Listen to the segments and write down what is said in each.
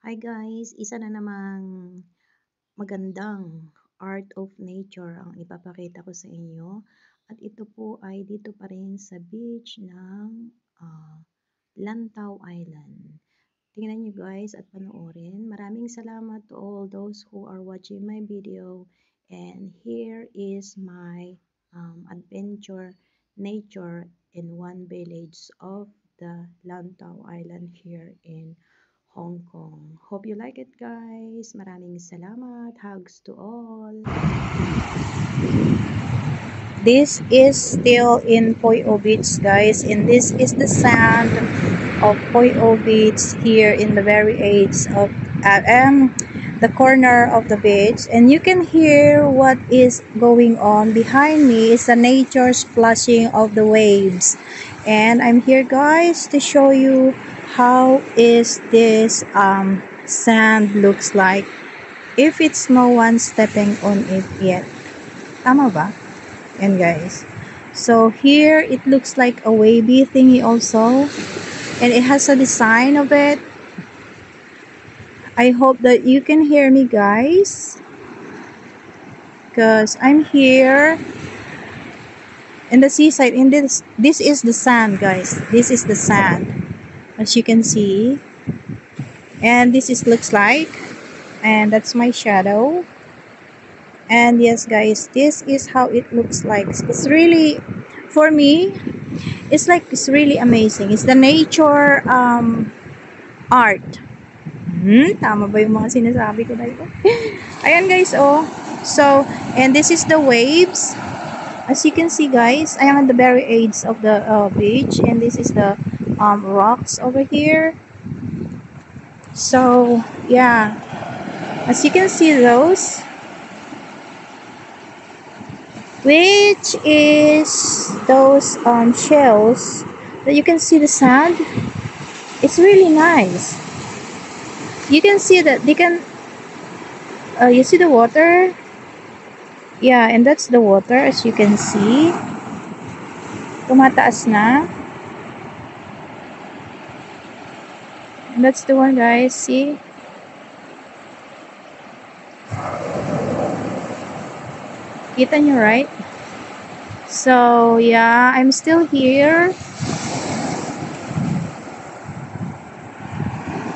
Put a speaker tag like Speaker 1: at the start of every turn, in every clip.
Speaker 1: Hi guys, isa na namang magandang art of nature ang ipapakita ko sa inyo. At ito po ay dito pa rin sa beach ng Lantaw Island. Tingnan nyo guys at panoorin. Maraming salamat to all those who are watching my video. And here is my adventure nature in one village of the Lantaw Island here in Hong Kong. Hope you like it guys. Maraming salamat. Hugs to all. This is still in Poi O Beach guys, and this is the sand of Poi O Beach here in the very edge of the corner of the beach, and you can hear what is going on behind me is the nature splashing of the waves. And I'm here guys to show you how is this sand looks like if it's no one stepping on it yet. Tama ba? And guys, so here it looks like a wavy thingy also, and it has a design of it. I hope that you can hear me guys, because I'm here in the seaside. In this is the sand guys, this is the sand as you can see, and this is looks like, and that's my shadow. And yes guys, this is how it looks like. It's really, for me, it's like it's really amazing. It's the nature art. Tama ba yung mga sinasabi ko na ito? Ayan guys, oh. So, and this is the waves. As you can see guys, I am at the very edge of the beach, and this is the rocks over here. So, yeah. As you can see those, which is those shells that you can see the sand. It's really nice. You can see that they can you see the water, yeah, and that's the water as you can see, tumataas na, and that's the one guys, see, kita nyo right? So yeah, I'm still here.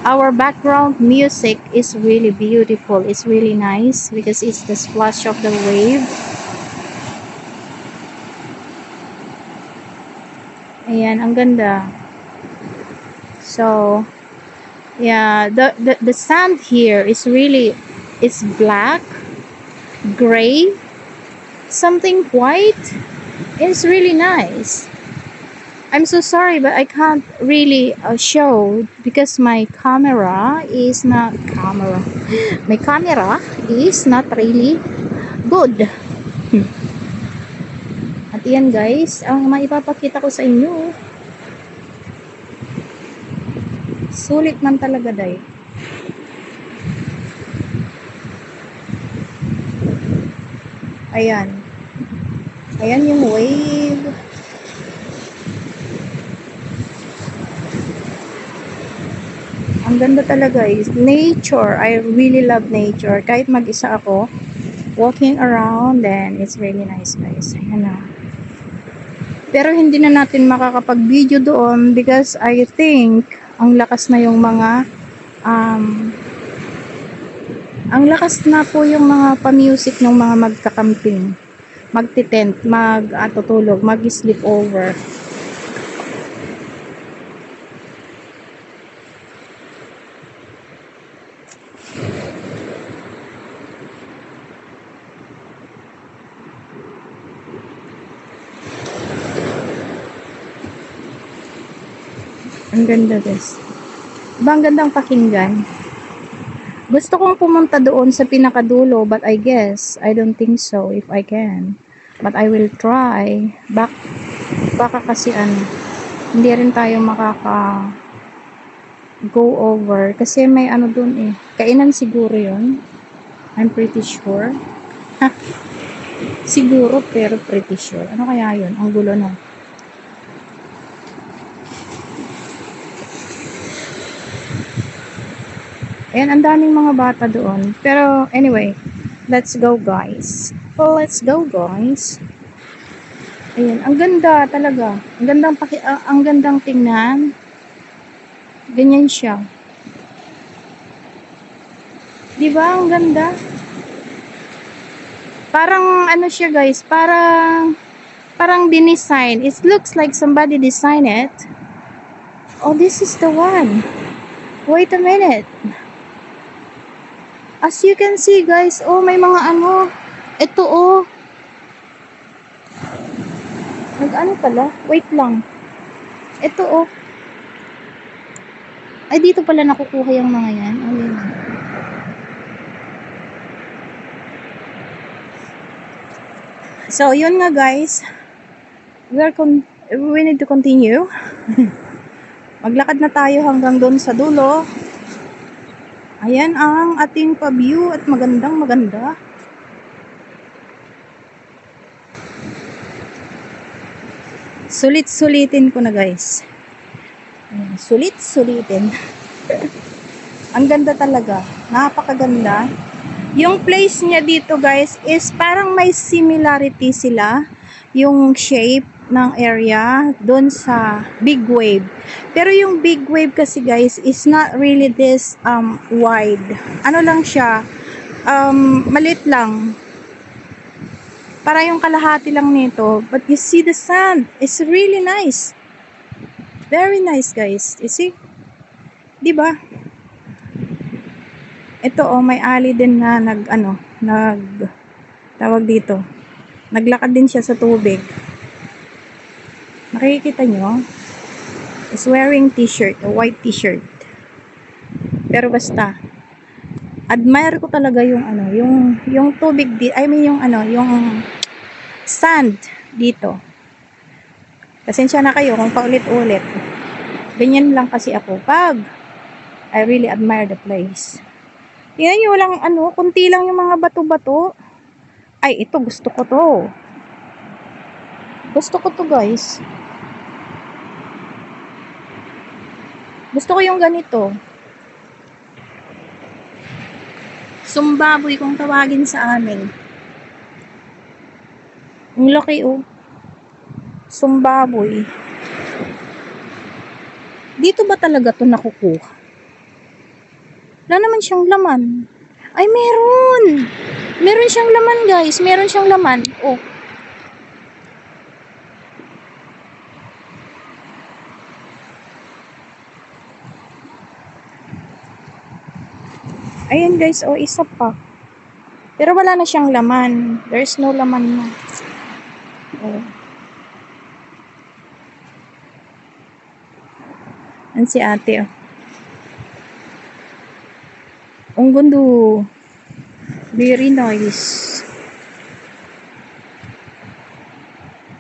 Speaker 1: Our background music is really beautiful. It's really nice because it's the splash of the wave. Ayan, ang ganda. So, yeah, the sand here is really, it's black, gray, something white. It's really nice. I'm so sorry, but I can't really show because my camera is not my camera is not really good. At yan guys, ang maipapakita ko sa inyo, sulit man talaga day. Ayan, ayan yung wave. Ang ganda talaga is nature. I really love nature. Kahit mag-isa ako, walking around, then it's really nice guys. Ayan na. Pero hindi na natin makakapag-video doon because I think ang lakas na yung mga ang lakas na po yung mga pa-music ng mga magkakamping, magti-tent, mag-tutulog, mag-sleep over. Ang ganda guys. Diba ang gandang pakinggan? Gusto kong pumunta doon sa pinakadulo, but I guess I don't think so if I can. But I will try. Baka kasi hindi rin tayo makaka go over kasi may ano doon eh. Kainan siguro 'yon. I'm pretty sure. Siguro pero pretty sure. Ano kaya 'yon? Ang gulo no. And ang daming mga bata doon. Pero anyway, let's go guys. Well, let's go guys. Ayan, ang ganda talaga. Ang gandang tingnan. Ganyan siya. 'Di ba? Ang ganda. Parang ano siya guys, parang dinesign. It looks like somebody designed it. Oh, this is the one. Wait a minute. As you can see guys, oh may mga ano. Ito oh. Nag-ano pala? Wait lang. Ito oh. Ay dito pala nakukuha yung mga yan. Oh, yun. So, yun nga guys. We need to continue. Maglakad na tayo hanggang doon sa dulo. Ayan ang ating pa-view at magandang maganda. Sulit-sulitin ko na guys. Ayan, sulit-sulitin. Ang ganda talaga. Napakaganda. Yung place niya dito guys is parang may similarity sila. Yung shape ng area doon sa big wave. Pero yung big wave kasi guys is not really this wide. Ano lang siya, maliit lang. Para yung kalahati lang nito. But you see the sand. It's really nice. Very nice guys. You see? Diba? Ito oh, may ali din na tawag dito. Naglakad din siya sa tubig. Nakikita nyo? Is wearing t-shirt, a white t-shirt. Pero basta, admire ko talaga yung yung tubig dito. I mean yung sand dito. Pasensya na kayo kung paulit-ulit. Ganyan lang kasi ako pag I really admire the place. Tingnan nyo, walang kunti lang yung mga bato-bato. Ay, ito, gusto ko to. Gusto ko to, guys. Gusto ko yung ganito. Sumbaboy kung tawagin sa amin. Ang laki, oh. Sumbaboy. Dito ba talaga to nakukuha? Wala naman siyang laman. Ay, meron! Meron siyang laman, guys. Meron siyang laman. Oh. Ayan, guys. Oh, isa pa. Pero wala na siyang laman. There's no laman na. Oh. Yan si ate, oh. Ang ganda. Very nice.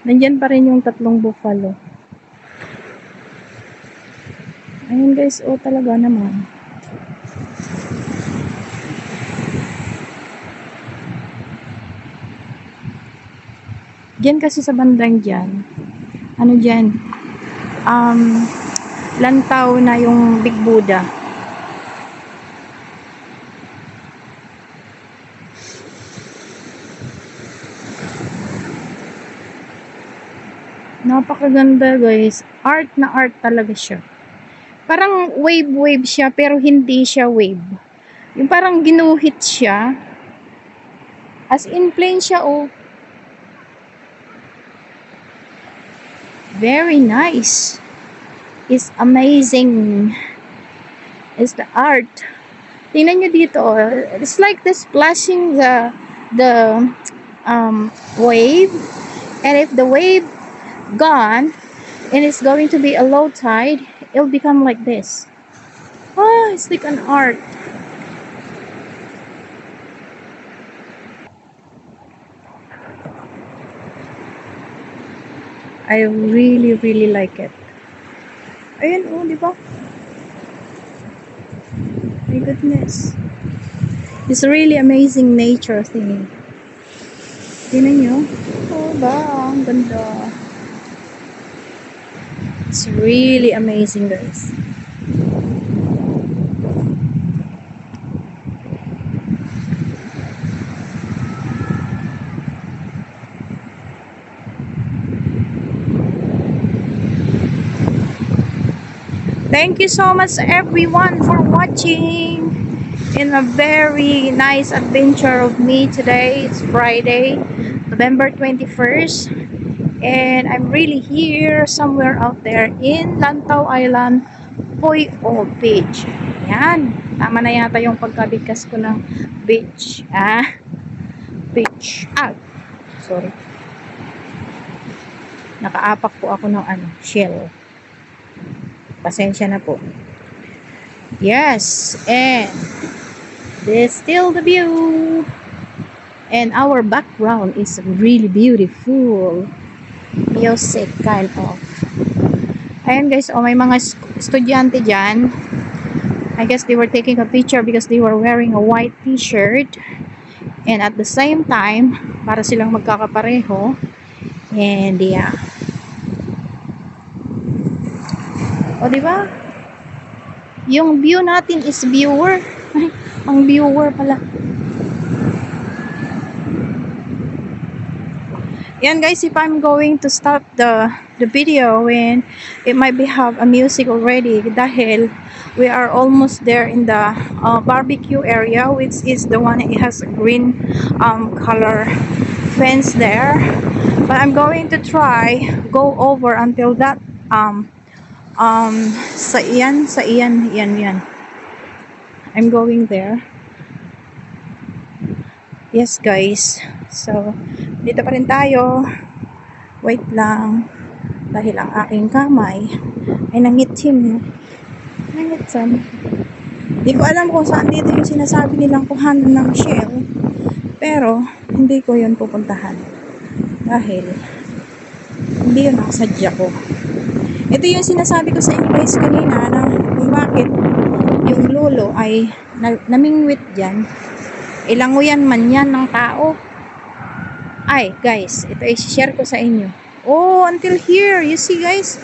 Speaker 1: Nandyan pa rin yung tatlong buffalo. Ayun guys, oh talaga naman. Diyan kasi sa bandang dyan, dyan, lantaw na yung Big Buddha. Napakaganda guys. Art na art talaga siya. Parang wave siya pero hindi siya wave. Yung parang ginuhit siya. As in plain siya oh. Very nice. It's amazing. It's the art. Tingnan nyo dito oh. It's like the splashing the wave. And if the wave gone and it's going to be a low tide, it'll become like this. Oh, it's like an art. I really like it. Ayan oh, di ba? My goodness. It's really amazing nature thing. Tingnan nyo. Oh ba, ang ganda. It's really amazing guys. Thank you so much everyone for watching in a very nice adventure of me today. It's Friday, November 21st, and I'm really here somewhere out there in Lantaw Island, Poyo Beach. Yan, tama na yata yung pagkabigkas ko ng beach. Beach. Sorry. Nakaapak po ako ng shell. Pasensya na po. Yes, and this is still the view. And our background is really beautiful. Music kind of. Ayan guys, may mga estudyante dyan. I guess they were taking a picture because they were wearing a white t-shirt. And at the same time, para silang magkakapareho. And yeah. O, diba? Yung view natin is viewer. Ay, ang viewer pala. Yan guys, if I'm going to stop the video and it might be have a music already dahil we are almost there in the barbecue area, which is the one that has a green color fence there. But I'm going to try go over until that sa iyan. I'm going there. Yes guys. So, dito pa rin tayo. Wait lang. Dahil ang aking kamay ay nangitim. Nangitim. Hindi ko alam kung saan dito yung sinasabi nilang kuhanan ng shell. Pero, hindi ko yun pupuntahan. Dahil, hindi yun ang sadya ko. Ito yung sinasabi ko sa inyo guys kanina na kung bakit yung lolo ay namingwit dyan. Ilanguyan man yan ng tao. Ay guys, ito ay share ko sa inyo. Oh, until here, you see guys?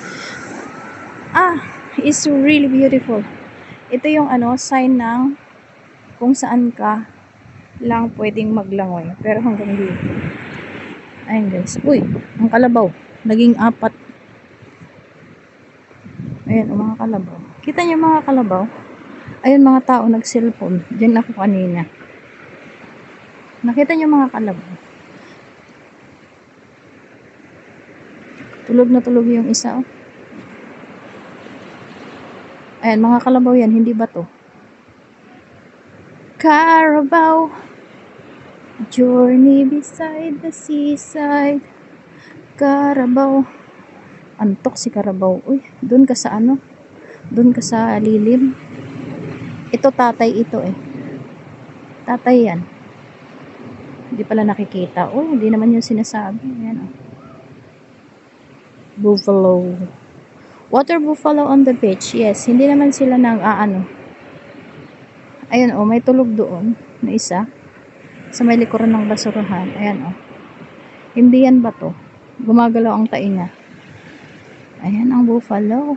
Speaker 1: It's really beautiful. Ito yung sign ng kung saan ka lang pwedeng maglangoy. Pero hanggang dito. Ayun guys. Uy, ang kalabaw. Naging 4. Ayan, mga kalabaw. Kita niyo mga kalabaw? Ayun, mga tao nag-cellphone. Diyan ako kanina. Nakita niyo mga kalabaw? Tulog na tulog yung isa. Oh. Ayan, mga kalabaw yan. Hindi ba to? Carabao, journey beside the seaside. Carabao. Antok si Carabao. Uy, doon ka sa doon ka sa lilim. Ito tatay ito eh. Tatay yan. Hindi pala nakikita. Oh, hindi naman yung sinasabi. Ayan oh. Buffalo. Water buffalo on the beach. Yes, hindi naman sila nang Ayan oh, may tulog doon na isa. Sa may likuran ng basurahan. Ayan oh. Hindi yan ba to? Gumagalaw ang tainga. Ayan ang buffalo.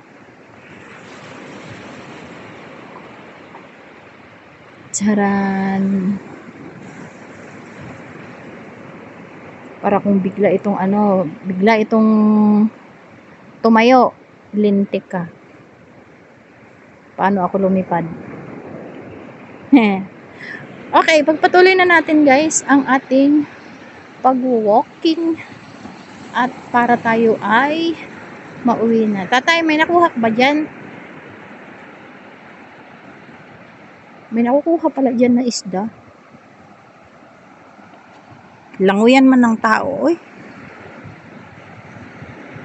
Speaker 1: Charan. Para kung bigla itong tumayo, lintik ka. Paano ako lumipad? Okay, pagpatuloy na natin guys ang ating pag-walking at para tayo ay mauwi na. Tatay, may nakuha ka ba dyan? May nakukuha pala dyan na isda. Languyan man ng tao, oy.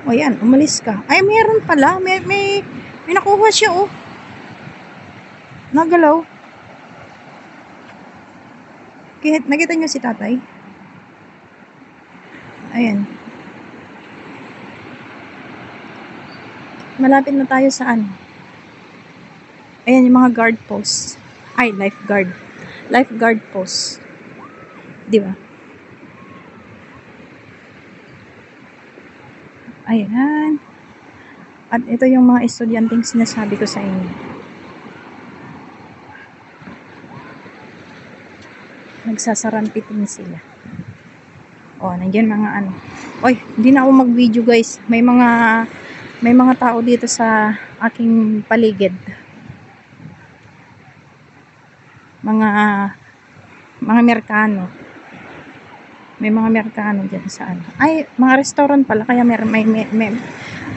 Speaker 1: O yan, umalis ka. Ay, meron pala. May nakuha siya, oh. Nagalaw. Nakita niyo si tatay? Ayan. Malapit na tayo sa Ayan yung mga guard post. Ay, lifeguard. Lifeguard post. Di ba? Ayan. At ito yung mga estudyanteng sinasabi ko sa inyo. Nagsasarampitin sila. O, nandiyan mga Oy, hindi na ako mag-video guys. May mga May mga tao dito sa aking paligid. Mga Amerikano. May mga Amerikano dyan sa ano. Ay, mga restaurant pala. Kaya may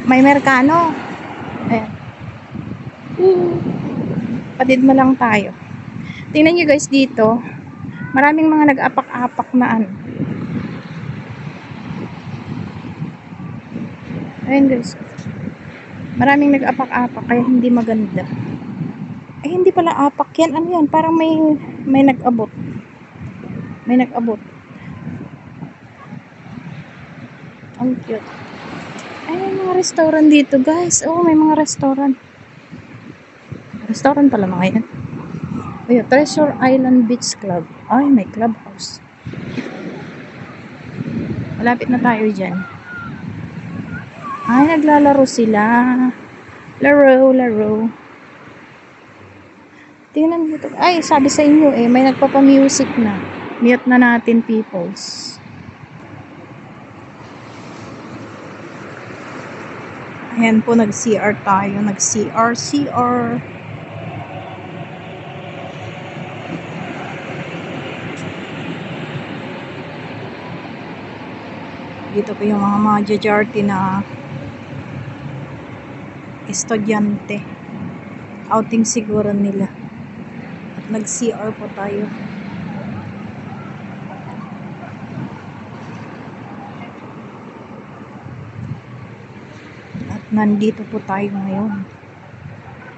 Speaker 1: Amerikano. Ayan. Patid mo lang tayo. Tingnan nyo guys dito. Maraming mga nag-apak-apak na ano. Ayan guys. Maraming nag-apak-apak kaya hindi maganda. Ay, hindi pala apak yan. Ano yan? Parang may nag-abot. May nag-abot. Ang cute. Ay, may mga restaurant dito guys. Oh, may mga restaurant. Restaurant pala mga yan. Ay, Treasure Island Beach Club. Ay, may clubhouse. Malapit na tayo dyan. Ay, naglalaro sila. Laro. Tingnan dito. Ay, sabi sa inyo eh, may nagpapa-music na. Mute na natin, peoples. Ayan po, nag-CR tayo. Nag-CR. Dito po yung mga jajarte na estudyante. Outing siguro nila. At nag-CR po tayo. At nandito po tayo ngayon.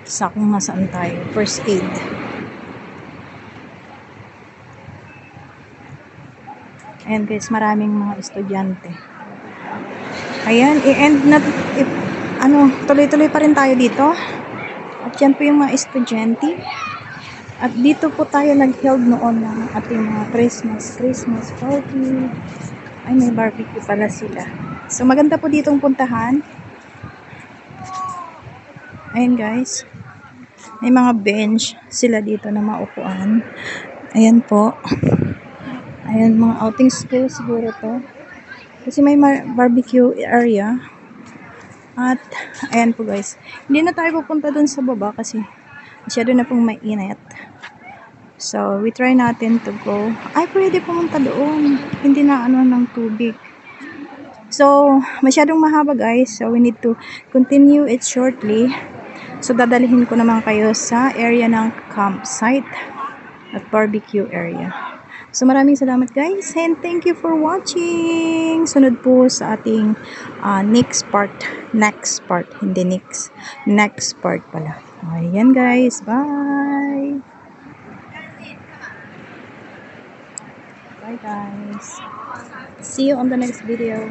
Speaker 1: Sa kung nasaan tayo. First aid. Ayan guys, maraming mga estudyante. Ayan, i-end na, tuloy-tuloy pa rin tayo dito. At yan po yung mga estudyante. At dito po tayo nag-held noon ng ating mga Christmas party. Ay, may barbecue pala sila. So, maganda po ditong puntahan. Ayan guys. May mga bench sila dito na maupuan. Ayan po. Ayan, mga outing school siguro to. Kasi may barbecue area. At, ayan po guys. Hindi na tayo pupunta dun sa baba kasi masyado na pong mainit. So, we try natin to go. Ay, pwede pumunta doon. Hindi na ng tubig. So, masyadong mahaba guys. So, we need to continue it shortly. So, dadalhin ko naman kayo sa area ng campsite at barbecue area. So, maraming salamat guys and thank you for watching. Sunod po sa ating next part, hindi next part pala. Ayan guys, bye! Bye guys! See you on the next video.